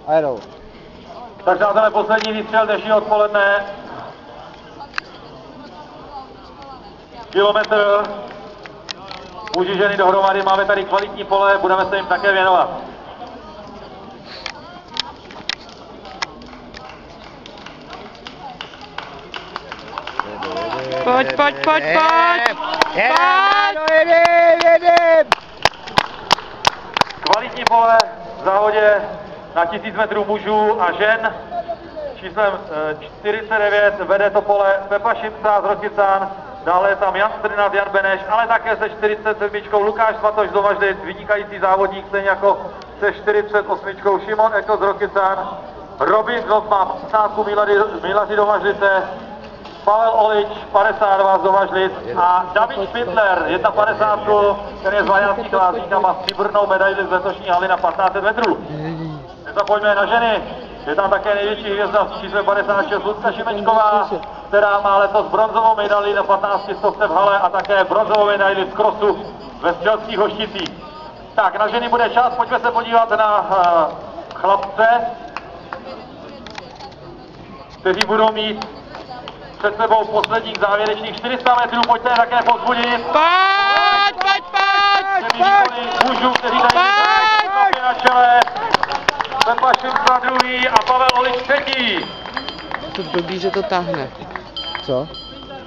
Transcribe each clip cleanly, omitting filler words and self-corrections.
A jedou. Tak přátelé, poslední výstřel dnešního odpoledne. Kilometr. Muži, ženy dohromady, máme tady kvalitní pole, budeme se jim také věnovat. Pojď! Jedem! Kvalitní pole v závodě na 1000 metrů mužů a žen. Číslem 49 vede to pole Pepa Šimca z Rokycan, dále je tam Jan Strnad, Jan Beneš, ale také se 47 Lukáš Svatoš z Domažlic, vynikající závodník, stejně jako se 48 Šimon Eko z Rokycan, Robin Zoff má 15 Milaři Domažlice, Pavel Olič 52 z Domažlic a David Špindler 51, který je z Mariánských Lázní a má stříbrnou medaili z letošní haly na 1500 metrů. Nezapomeňme na ženy, je tam také největší hvězda s číslem 56 Lucka Šimečková, která má letos bronzovou medaili na 15 stovce v hale a také bronzovou medaili z krosu ve Střelských Hošticích. Tak, na ženy bude čas, pojďme se podívat na chlapce, kteří budou mít před sebou posledních závěrečných 400 metrů, pojďte je také povzbudit. Pojď! Mužů, kteří tady na čele. Pepa Šimca druhý a Pavel Olič třetí. To blbý, že to tahne. Co?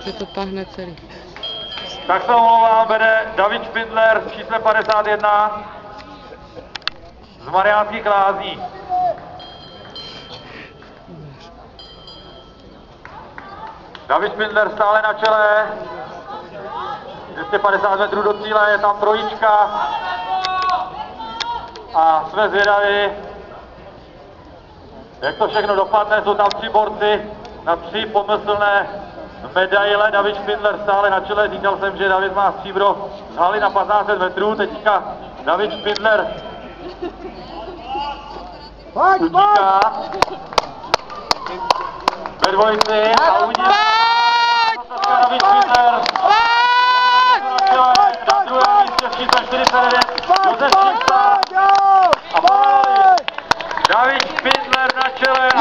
Že to tahne celý. Tak se omlouvám, vede David Špindler s číslem 51 z Mariánských Lázní. David Špindler stále na čele. 250 metrů do cíle, je tam trojička. A jsme zvědaví, jak to všechno dopadne. Jsou tam 3 borci na 3 pomyslné medaile. David Špindler stále na čele. Říkal jsem, že David má stříbro z haly na 1500 metrů. Teďka David Špindler utíká ve dvojici a uvidíme. David Špindler na čele, na druhém místě s číslem 49 Josef Šimca a Pavel Olič. David Špindler na čele a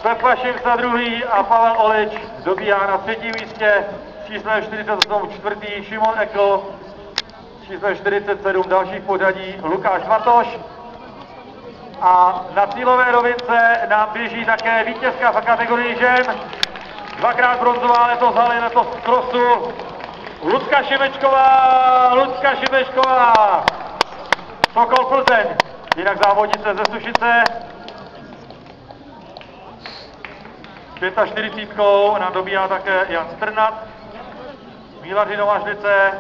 Pepa Šimca druhý a Pavel Olič dobíhá na 3. místě s číslem 48 čtvrtý Šimon Ekl, s číslem 47 další v pořadí Lukáš Svatoš. A na cílové rovince nám běží také vítězka v kategorii žen, 2krát bronzová letos haly, letos z krosu, Lucka Šimečková, Sokol Plzeň, jinak závodnice ze Sušice. 45 nám dobíhá také Jan Strnad, Mílaři Domažlice,